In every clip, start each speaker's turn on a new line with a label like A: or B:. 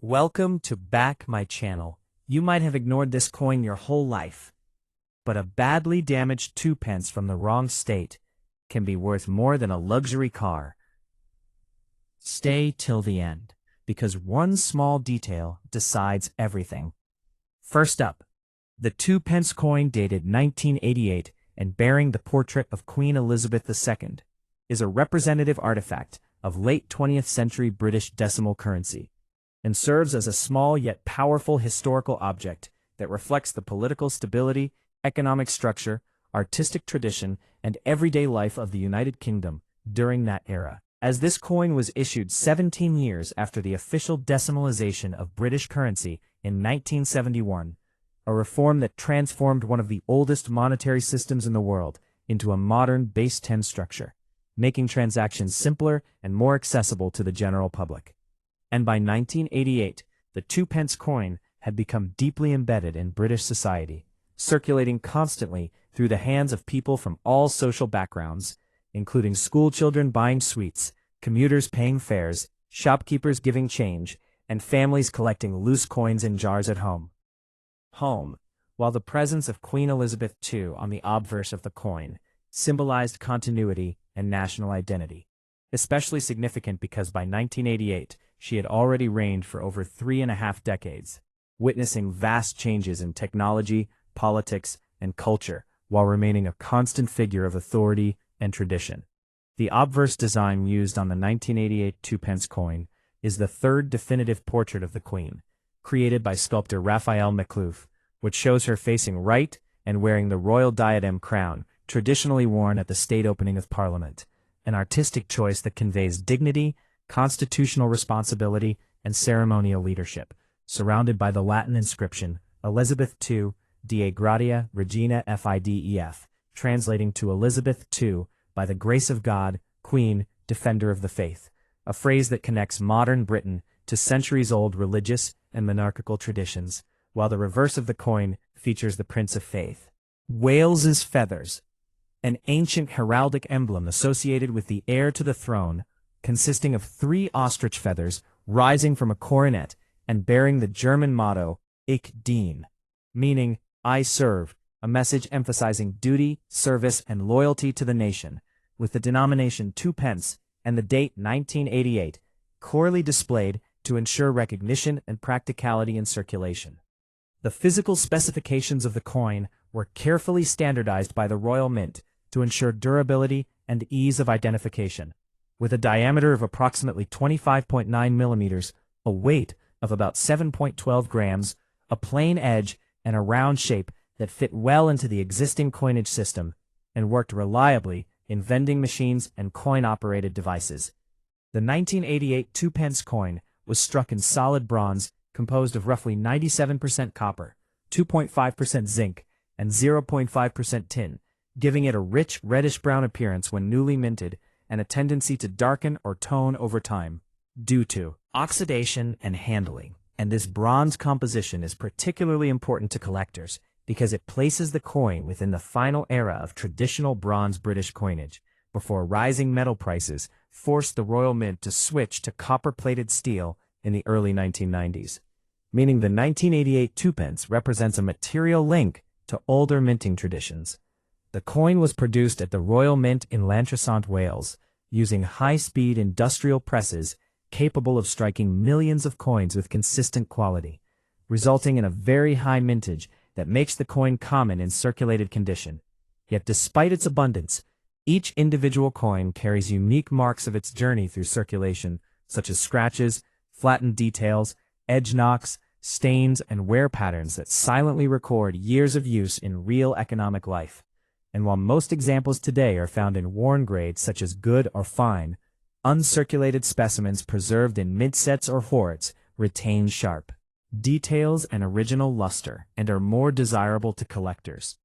A: Welcome to Back My Channel. You might have ignored this coin your whole life, but a badly damaged 2 pence from the wrong state can be worth more than a luxury car. Stay till the end, because one small detail decides everything. First up, the 2 pence coin dated 1988 and bearing the portrait of Queen Elizabeth II is a representative artifact of late 20th century British decimal currency, and serves as a small yet powerful historical object that reflects the political stability, economic structure, artistic tradition, and everyday life of the United Kingdom during that era. As this coin was issued 17 years after the official decimalization of British currency in 1971, a reform that transformed one of the oldest monetary systems in the world into a modern base 10 structure, making transactions simpler and more accessible to the general public. And by 1988, the 2 pence coin had become deeply embedded in British society, circulating constantly through the hands of people from all social backgrounds, including schoolchildren buying sweets, commuters paying fares, shopkeepers giving change, and families collecting loose coins in jars at home. While the presence of Queen Elizabeth II on the obverse of the coin symbolized continuity and national identity, especially significant because by 1988, she had already reigned for over 3.5 decades, witnessing vast changes in technology, politics, and culture, while remaining a constant figure of authority and tradition. The obverse design used on the 1988 2 pence coin is the third definitive portrait of the Queen, created by sculptor Raphael Macluf, which shows her facing right and wearing the royal diadem crown traditionally worn at the state opening of Parliament, an artistic choice that conveys dignity, constitutional responsibility, and ceremonial leadership, surrounded by the Latin inscription, Elizabeth II, Dei Gratia Regina Fidef, translating to Elizabeth II, by the grace of God, Queen, Defender of the Faith, a phrase that connects modern Britain to centuries-old religious and monarchical traditions, while the reverse of the coin features the Prince of Faith. Wales's feathers, an ancient heraldic emblem associated with the heir to the throne, consisting of 3 ostrich feathers rising from a coronet and bearing the German motto, Ich dien, meaning, I serve, a message emphasizing duty, service, and loyalty to the nation, with the denomination 2 pence and the date 1988 clearly displayed to ensure recognition and practicality in circulation. The physical specifications of the coin were carefully standardized by the Royal Mint to ensure durability and ease of identification. With a diameter of approximately 25.9 millimeters, a weight of about 7.12 grams, a plain edge, and a round shape that fit well into the existing coinage system and worked reliably in vending machines and coin-operated devices. The 1988 2 pence coin was struck in solid bronze composed of roughly 97% copper, 2.5% zinc, and 0.5% tin, giving it a rich reddish-brown appearance when newly minted and a tendency to darken or tone over time due to oxidation and handling. And this bronze composition is particularly important to collectors because it places the coin within the final era of traditional bronze British coinage, before rising metal prices forced the Royal Mint to switch to copper-plated steel in the early 1990s, meaning the 1988 2 pence represents a material link to older minting traditions. The coin was produced at the Royal Mint in Llantrisant, Wales, using high-speed industrial presses capable of striking millions of coins with consistent quality, resulting in a very high mintage that makes the coin common in circulated condition. Yet despite its abundance, each individual coin carries unique marks of its journey through circulation, such as scratches, flattened details, edge knocks, stains, and wear patterns that silently record years of use in real economic life. And while most examples today are found in worn grades such as good or fine, uncirculated specimens preserved in mid-sets or hoards retain sharp details and original luster and are more desirable to collectors.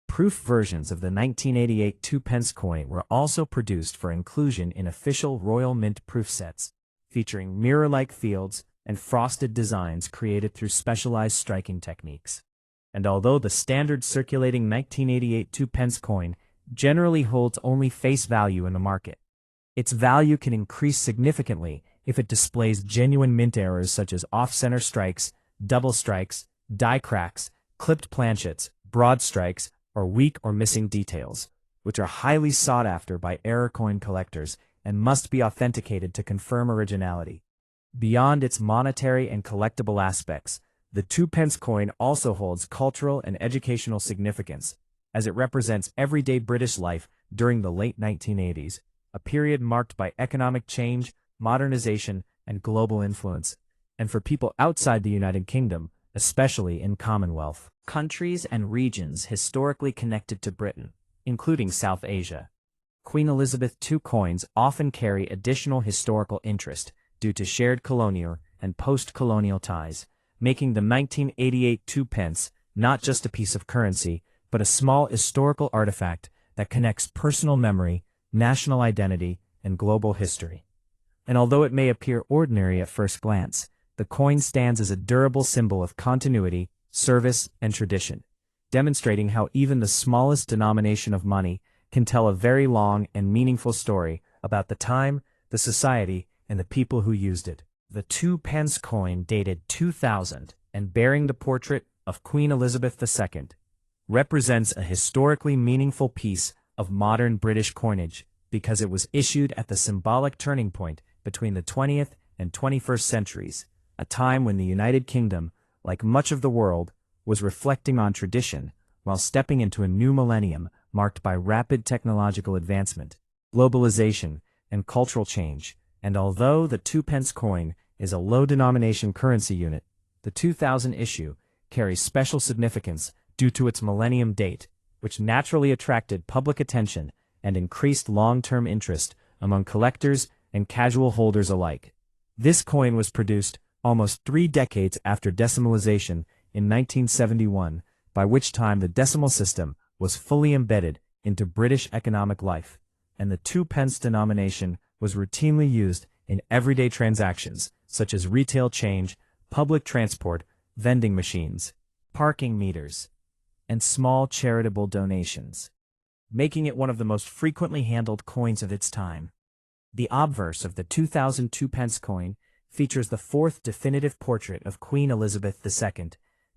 A: Proof versions of the 1988 2 pence coin were also produced for inclusion in official Royal Mint proof sets, featuring mirror-like fields and frosted designs created through specialized striking techniques. And although the standard circulating 1988 2 pence coin generally holds only face value in the market, its value can increase significantly if it displays genuine mint errors such as off-center strikes, double strikes, die cracks, clipped planchets, broad strikes, or weak or missing details, which are highly sought after by error coin collectors and must be authenticated to confirm originality. Beyond its monetary and collectible aspects, the 2p coin also holds cultural and educational significance, as it represents everyday British life during the late 1980s, a period marked by economic change, modernization, and global influence, and for people outside the United Kingdom, especially in Commonwealth countries and regions historically connected to Britain, including South Asia. Queen Elizabeth II coins often carry additional historical interest due to shared colonial and post-colonial ties, making the 1988 2p not just a piece of currency, but a small historical artifact that connects personal memory, national identity, and global history. And although it may appear ordinary at first glance, the coin stands as a durable symbol of continuity, service, and tradition, demonstrating how even the smallest denomination of money can tell a very long and meaningful story about the time, the society, and the people who used it. The 2p coin dated 2000 and bearing the portrait of Queen Elizabeth II represents a historically meaningful piece of modern British coinage because it was issued at the symbolic turning point between the 20th and 21st centuries, a time when the United Kingdom, like much of the world, was reflecting on tradition while stepping into a new millennium marked by rapid technological advancement, globalization, and cultural change. And although the 2p coin is a low-denomination currency unit, the 2000 issue carries special significance due to its millennium date, which naturally attracted public attention and increased long-term interest among collectors and casual holders alike. This coin was produced almost 3 decades after decimalization in 1971, by which time the decimal system was fully embedded into British economic life, and the 2p denomination was routinely used in everyday transactions such as retail change, public transport, vending machines, parking meters, and small charitable donations, making it one of the most frequently handled coins of its time. The obverse of the 2000 2p coin features the fourth definitive portrait of Queen Elizabeth II,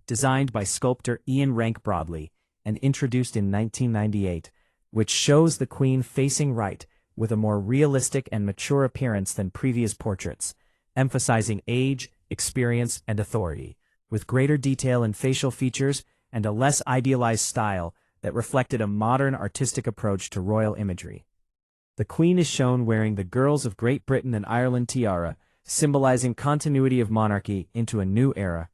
A: designed by sculptor Ian Rank Broadley and introduced in 1998, which shows the Queen facing right with a more realistic and mature appearance than previous portraits, emphasizing age, experience, and authority, with greater detail in facial features and a less idealized style that reflected a modern artistic approach to royal imagery. The Queen is shown wearing the Girls of Great Britain and Ireland tiara, symbolizing continuity of monarchy into a new era,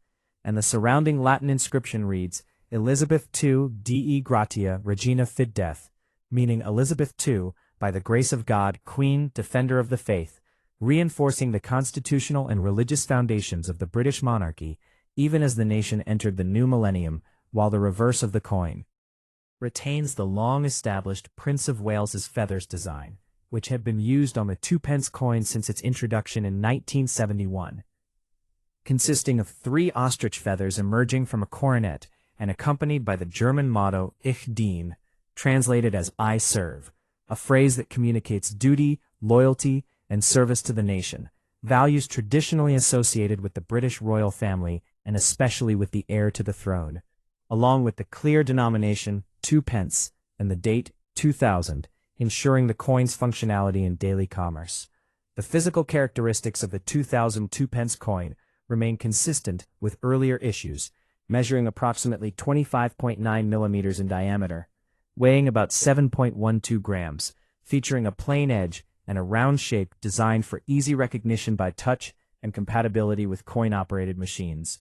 A: and the surrounding Latin inscription reads, Elizabeth II Dei Gratia Regina Fidesz, meaning Elizabeth II, by the grace of God, Queen, Defender of the Faith, reinforcing the constitutional and religious foundations of the British monarchy, even as the nation entered the new millennium, while the reverse of the coin retains the long-established Prince of Wales's feathers design, which had been used on the 2p coin since its introduction in 1971. Consisting of 3 ostrich feathers emerging from a coronet and accompanied by the German motto Ich diene, translated as I serve, a phrase that communicates duty, loyalty, and service to the nation, values traditionally associated with the British royal family and especially with the heir to the throne, along with the clear denomination 2p and the date 2000, ensuring the coin's functionality in daily commerce. The physical characteristics of the 2000 2p coin remain consistent with earlier issues, measuring approximately 25.9 millimeters in diameter, weighing about 7.12 grams, featuring a plain edge and a round shape designed for easy recognition by touch and compatibility with coin-operated machines.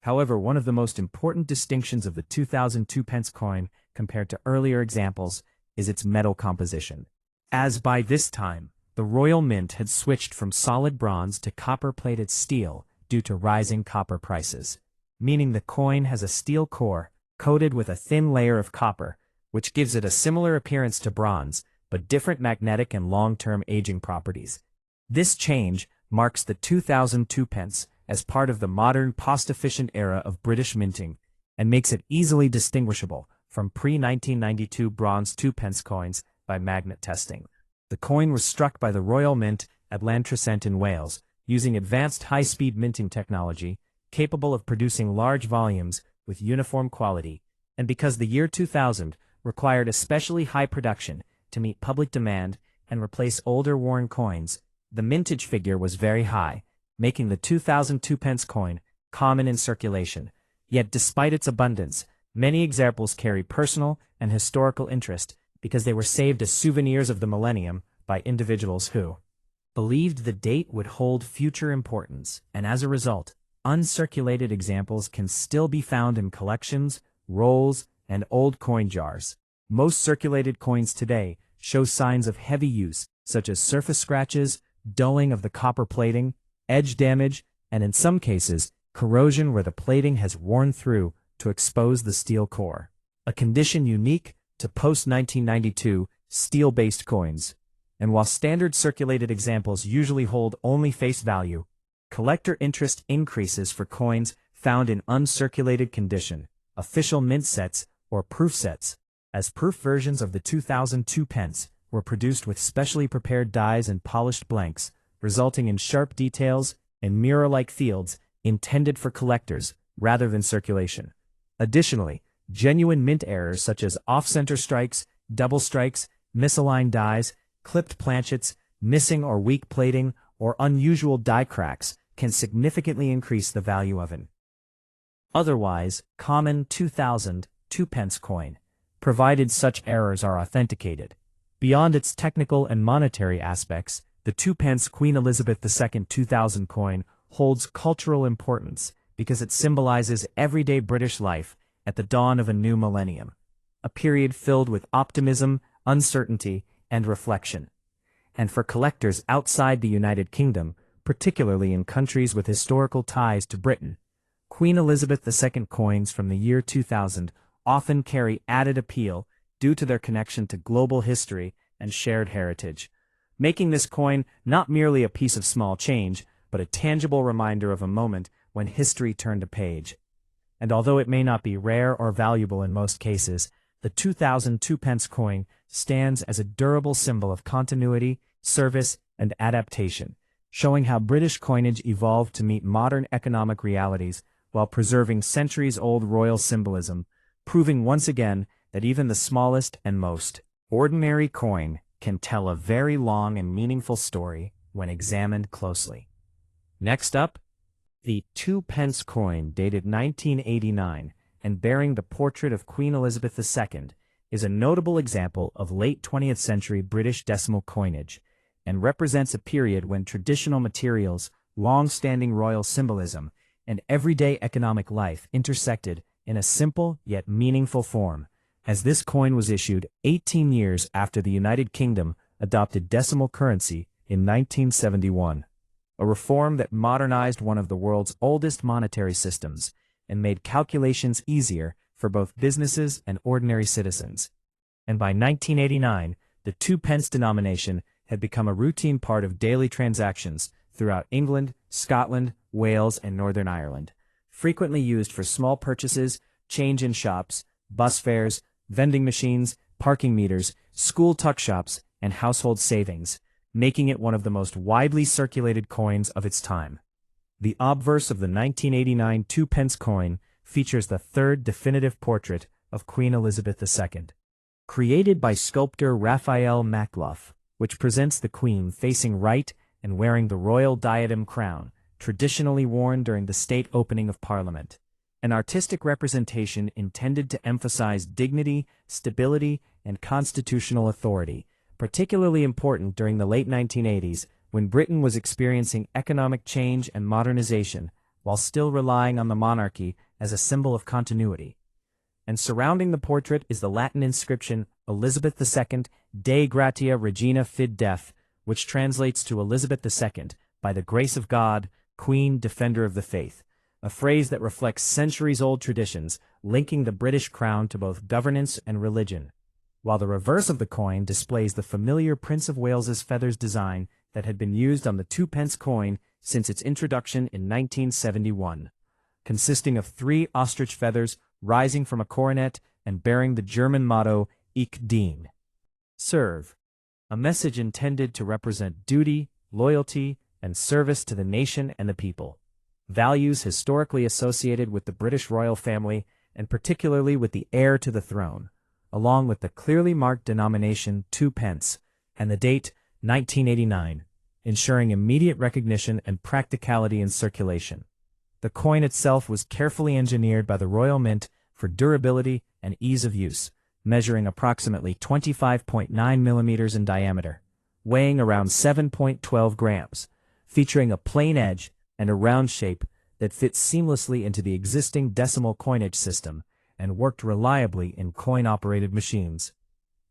A: However, one of the most important distinctions of the 2000 2p coin compared to earlier examples is its metal composition, as by this time, the Royal Mint had switched from solid bronze to copper-plated steel due to rising copper prices, meaning the coin has a steel core coated with a thin layer of copper, which gives it a similar appearance to bronze, but different magnetic and long-term aging properties. This change marks the 2000 2p as part of the modern cost-efficient era of British minting and makes it easily distinguishable from pre-1992 bronze 2p coins by magnet testing. The coin was struck by the Royal Mint at Llantrisant in Wales, using advanced high-speed minting technology, capable of producing large volumes with uniform quality, and because the year 2000 required especially high production to meet public demand and replace older worn coins, the mintage figure was very high, making the 2000 2p coin common in circulation. Yet despite its abundance, many examples carry personal and historical interest because they were saved as souvenirs of the millennium by individuals who believed the date would hold future importance, and as a result, uncirculated examples can still be found in collections, rolls, and old coin jars. Most circulated coins today show signs of heavy use, such as surface scratches, dulling of the copper plating, edge damage, and in some cases, corrosion where the plating has worn through to expose the steel core, a condition unique to post-1992 steel-based coins. And while standard circulated examples usually hold only face value, collector interest increases for coins found in uncirculated condition, official mint sets, or proof sets, as proof versions of the 2000 2p were produced with specially prepared dies and polished blanks, resulting in sharp details and mirror-like fields intended for collectors rather than circulation. Additionally, genuine mint errors such as off-center strikes, double strikes, misaligned dies, clipped planchets, missing or weak plating, or unusual die cracks can significantly increase the value of an otherwise common 2000 2p coin, provided such errors are authenticated. Beyond its technical and monetary aspects, the 2p Queen Elizabeth II 2000 coin holds cultural importance because it symbolizes everyday British life at the dawn of a new millennium, a period filled with optimism, uncertainty, and reflection. And for collectors outside the United Kingdom, particularly in countries with historical ties to Britain, Queen Elizabeth II coins from the year 2000 often carry added appeal due to their connection to global history and shared heritage, making this coin not merely a piece of small change, but a tangible reminder of a moment when history turned a page. And although it may not be rare or valuable in most cases, the 2000 2p coin stands as a durable symbol of continuity, service, and adaptation, showing how British coinage evolved to meet modern economic realities while preserving centuries-old royal symbolism, proving once again that even the smallest and most ordinary coin can tell a very long and meaningful story when examined closely. Next up, the 2p coin dated 1989 and bearing the portrait of Queen Elizabeth II is a notable example of late 20th century British decimal coinage and represents a period when traditional materials, long-standing royal symbolism, and everyday economic life intersected in a simple yet meaningful form, as this coin was issued 18 years after the United Kingdom adopted decimal currency in 1971, a reform that modernized one of the world's oldest monetary systems and made calculations easier for both businesses and ordinary citizens. And by 1989, the 2p denomination had become a routine part of daily transactions throughout England, Scotland, Wales, and Northern Ireland, frequently used for small purchases, change in shops, bus fares, vending machines, parking meters, school tuck shops, and household savings, making it one of the most widely circulated coins of its time. The obverse of the 1989 2p coin features the third definitive portrait of Queen Elizabeth II, created by sculptor Raphael Makloff, which presents the Queen facing right and wearing the royal diadem crown, traditionally worn during the state opening of Parliament, an artistic representation intended to emphasize dignity, stability, and constitutional authority, particularly important during the late 1980s when Britain was experiencing economic change and modernization while still relying on the monarchy as a symbol of continuity. And surrounding the portrait is the Latin inscription Elizabeth II Dei Gratia Regina Fid Def, which translates to Elizabeth II, by the grace of God, Queen, Defender of the Faith, a phrase that reflects centuries-old traditions linking the British crown to both governance and religion, while the reverse of the coin displays the familiar Prince of Wales's feathers design that had been used on the 2p coin since its introduction in 1971, consisting of 3 ostrich feathers rising from a coronet and bearing the German motto Ich dien, serve, a message intended to represent duty, loyalty, and service to the nation and the people. Values historically associated with the British royal family, and particularly with the heir to the throne, along with the clearly marked denomination 2 pence, and the date 1989, ensuring immediate recognition and practicality in circulation. The coin itself was carefully engineered by the Royal Mint for durability and ease of use, measuring approximately 25.9 millimeters in diameter, weighing around 7.12 grams, featuring a plain edge and a round shape that fits seamlessly into the existing decimal coinage system and worked reliably in coin-operated machines.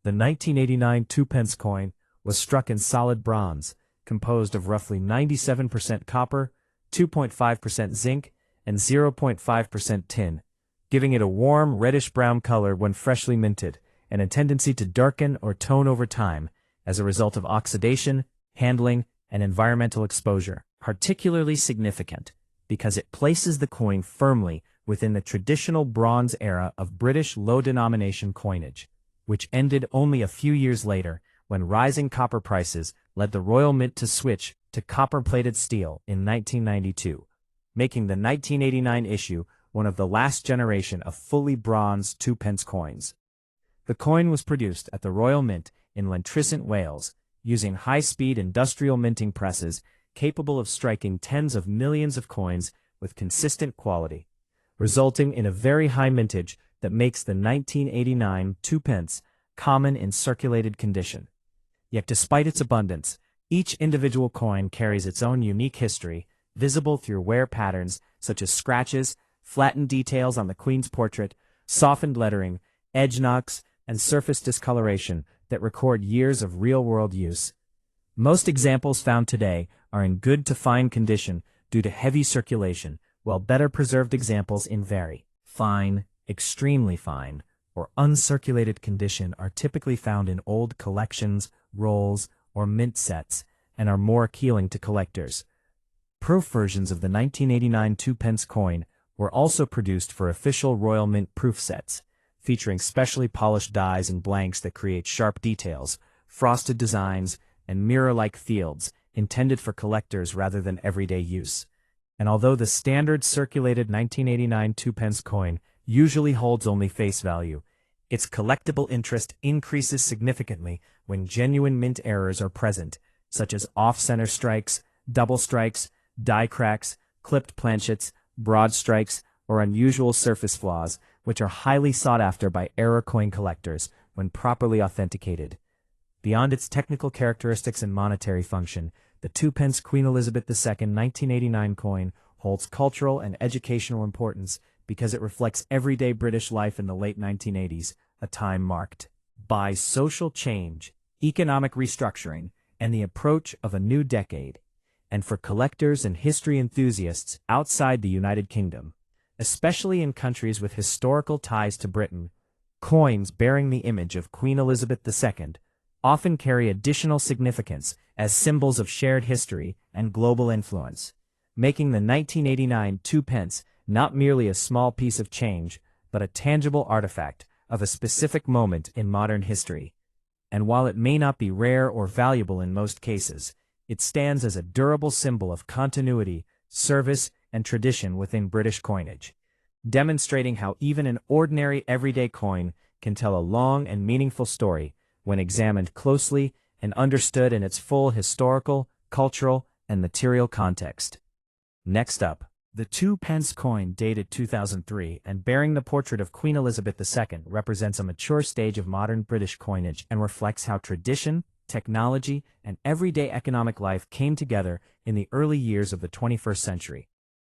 A: The 1989 2-pence coin was struck in solid bronze, composed of roughly 97% copper, 2.5% zinc, and 0.5% tin, giving it a warm reddish-brown color when freshly minted, and a tendency to darken or tone over time as a result of oxidation, handling, and environmental exposure. Particularly significant because it places the coin firmly within the traditional Bronze era of British low-denomination coinage, which ended only a few years later when rising copper prices led the Royal Mint to switch to copper-plated steel in 1992, making the 1989 issue one of the last generation of fully bronze 2-pence coins. The coin was produced at the Royal Mint in Llantrisant, Wales, using high-speed industrial minting presses capable of striking tens of millions of coins with consistent quality, resulting in a very high mintage that makes the 1989 2-pence common in circulated condition. Yet despite its abundance, each individual coin carries its own unique history, visible through wear patterns such as scratches, flattened details on the Queen's portrait, softened lettering, edge knocks, and surface discoloration that record years of real-world use. Most examples found today are in good to fine condition due to heavy circulation, while better preserved examples in very fine, extremely fine, or uncirculated condition are typically found in old collections, rolls, or mint sets, and are more appealing to collectors. Proof versions of the 1989 2-pence coin were also produced for official Royal Mint proof sets, featuring specially polished dies and blanks that create sharp details, frosted designs, and mirror-like fields intended for collectors rather than everyday use. And although the standard circulated 1989 2-pence coin usually holds only face value, its collectible interest increases significantly when genuine mint errors are present, such as off-center strikes, double strikes, die cracks, clipped planchets, broad strikes, or unusual surface flaws, which are highly sought after by error coin collectors when properly authenticated. Beyond its technical characteristics and monetary function, the 2-pence Queen Elizabeth II 1989 coin holds cultural and educational importance because it reflects everyday British life in the late 1980s, a time marked by social change, economic restructuring, and the approach of a new decade, and for collectors and history enthusiasts outside the United Kingdom, especially in countries with historical ties to Britain. Coins bearing the image of Queen Elizabeth II often carry additional significance as symbols of shared history and global influence, making the 1989 2-pence not merely a small piece of change, but a tangible artifact of a specific moment in modern history. And while it may not be rare or valuable in most cases, it stands as a durable symbol of continuity, service, and tradition within British coinage, demonstrating how even an ordinary everyday coin can tell a long and meaningful story when examined closely and understood in its full historical, cultural, and material context. Next up, the 2-pence coin dated 2003 and bearing the portrait of Queen Elizabeth II represents a mature stage of modern British coinage and reflects how tradition, technology, and everyday economic life came together in the early years of the 21st century.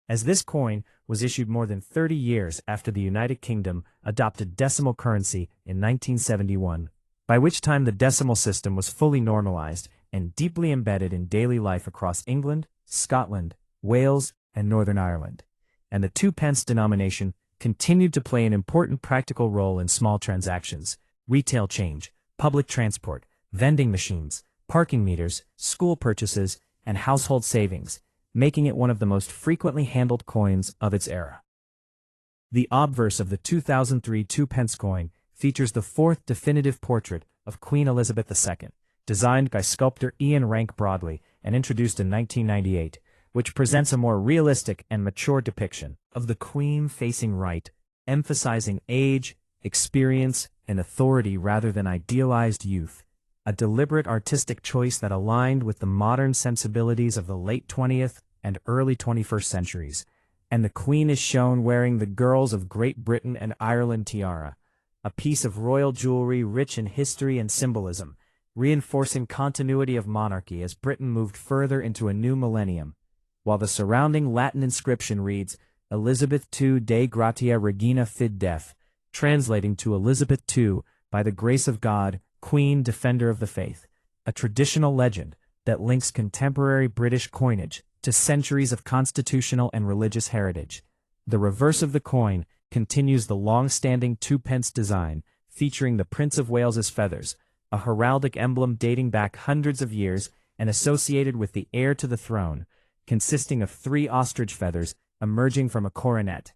A: As this coin was issued more than 30 years after the United Kingdom adopted decimal currency in 1971, by which time the decimal system was fully normalized and deeply embedded in daily life across England, Scotland, Wales, and Northern Ireland, and the 2-pence denomination continued to play an important practical role in small transactions, retail change, public transport, vending machines, parking meters, school purchases, and household savings, making it one of the most frequently handled coins of its era. The obverse of the 2003 2-pence coin features the fourth definitive portrait of Queen Elizabeth II, designed by sculptor Ian Rank Broadley and introduced in 1998, which presents a more realistic and mature depiction of the queen facing right, emphasizing age, experience, and authority rather than idealized youth, a deliberate artistic choice that aligned with the modern sensibilities of the late 20th and early 21st centuries. And the queen is shown wearing the Girls of Great Britain and Ireland tiara, a piece of royal jewelry rich in history and symbolism, reinforcing continuity of monarchy as Britain moved further into a new millennium, while the surrounding Latin inscription reads, Elizabeth II Dei Gratia Regina Fid Def, translating to Elizabeth II, by the grace of God, Queen Defender of the Faith, a traditional legend that links contemporary British coinage to centuries of constitutional and religious heritage. The reverse of the coin continues the long-standing twopence design, featuring the Prince of Wales's feathers, a heraldic emblem dating back hundreds of years and associated with the heir to the throne, consisting of 3 ostrich feathers emerging from a coronet,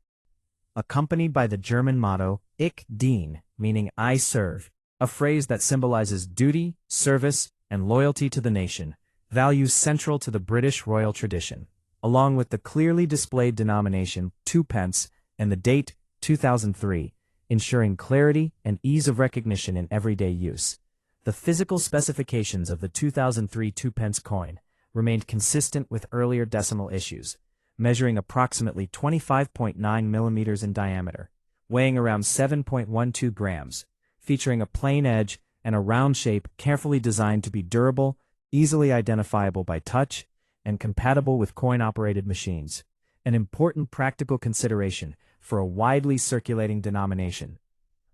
A: accompanied by the German motto, Ich dien, meaning I serve, a phrase that symbolizes duty, service, and loyalty to the nation, values central to the British royal tradition, along with the clearly displayed denomination, 2 pence, and the date, 2003, ensuring clarity and ease of recognition in everyday use. The physical specifications of the 2003 2-pence coin remained consistent with earlier decimal issues, measuring approximately 25.9 millimeters in diameter, weighing around 7.12 grams, featuring a plain edge and a round shape carefully designed to be durable, easily identifiable by touch, and compatible with coin-operated machines, an important practical consideration for a widely circulating denomination.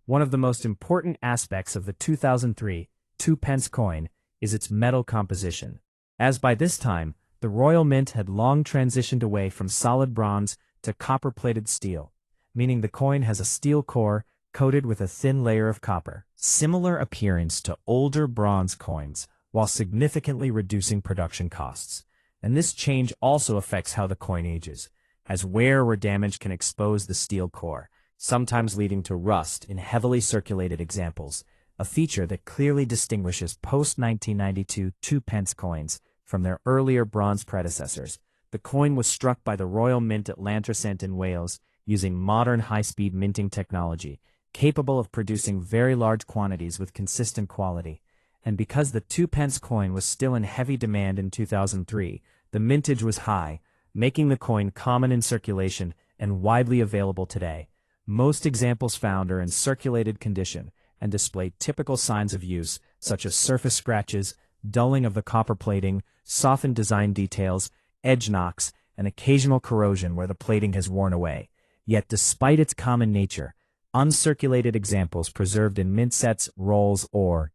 A: One of the most important aspects of the 2003 2-pence coin is its metal composition, as by this time, the Royal Mint had long transitioned away from solid bronze to copper-plated steel, meaning the coin has a steel core coated with a thin layer of copper. Similar appearance to older bronze coins, while significantly reducing production costs. And this change also affects how the coin ages, as wear or damage can expose the steel core, sometimes leading to rust in heavily circulated examples, a feature that clearly distinguishes post-1992 2-pence coins from their earlier bronze predecessors. The coin was struck by the Royal Mint at Llantrisant in Wales using modern high-speed minting technology, capable of producing very large quantities with consistent quality. And because the 2-pence coin was still in heavy demand in 2003, the mintage was high, making the coin common in circulation and widely available today. Most examples found are in circulated condition and display typical signs of use, such as surface scratches, dulling of the copper plating, softened design details, edge knocks, and occasional corrosion where the plating has worn away. Yet despite its common nature, uncirculated examples preserved in mint sets, rolls, or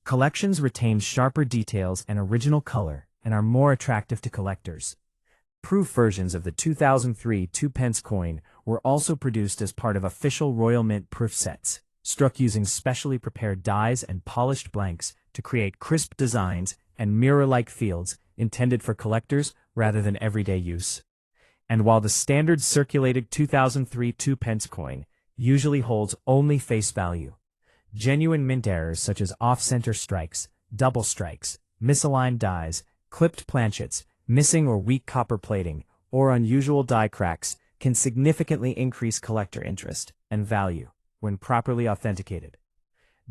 A: collections retain sharper details and original color and are more attractive to collectors. Proof versions of the 2003 2-pence coin were also produced as part of official Royal Mint proof sets, struck using specially prepared dies and polished blanks to create crisp designs and mirror-like fields intended for collectors rather than everyday use. And while the standard circulated 2003 2-pence coin usually holds only face value, genuine mint errors such as off-center strikes, double strikes, misaligned dies, clipped planchets, missing or weak copper plating, or unusual die cracks can significantly increase collector interest and value when properly authenticated.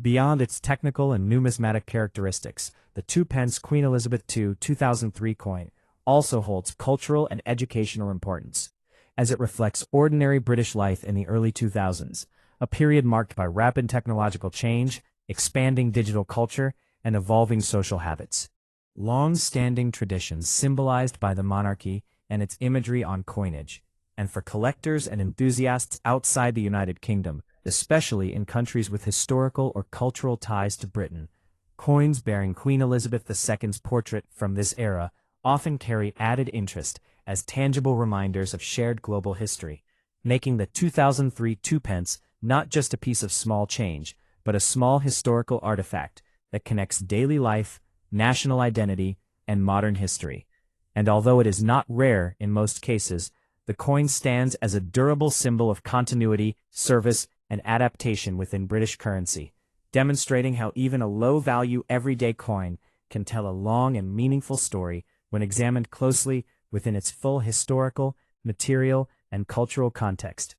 A: Beyond its technical and numismatic characteristics, the 2-pence Queen Elizabeth II 2003 coin also holds cultural and educational importance, as it reflects ordinary British life in the early 2000s, a period marked by rapid technological change, expanding digital culture, and evolving social habits. Long-standing traditions symbolized by the monarchy and its imagery on coinage, and for collectors and enthusiasts outside the United Kingdom, especially in countries with historical or cultural ties to Britain, coins bearing Queen Elizabeth II's portrait from this era often carry added interest as tangible reminders of shared global history, making the 2003 2-pence not just a piece of small change, but a small historical artifact that connects daily life, national identity, and modern history. And although it is not rare in most cases, the coin stands as a durable symbol of continuity, service, and adaptation within British currency, demonstrating how even a low-value everyday coin can tell a long and meaningful story when examined closely within its full historical, material, and cultural context.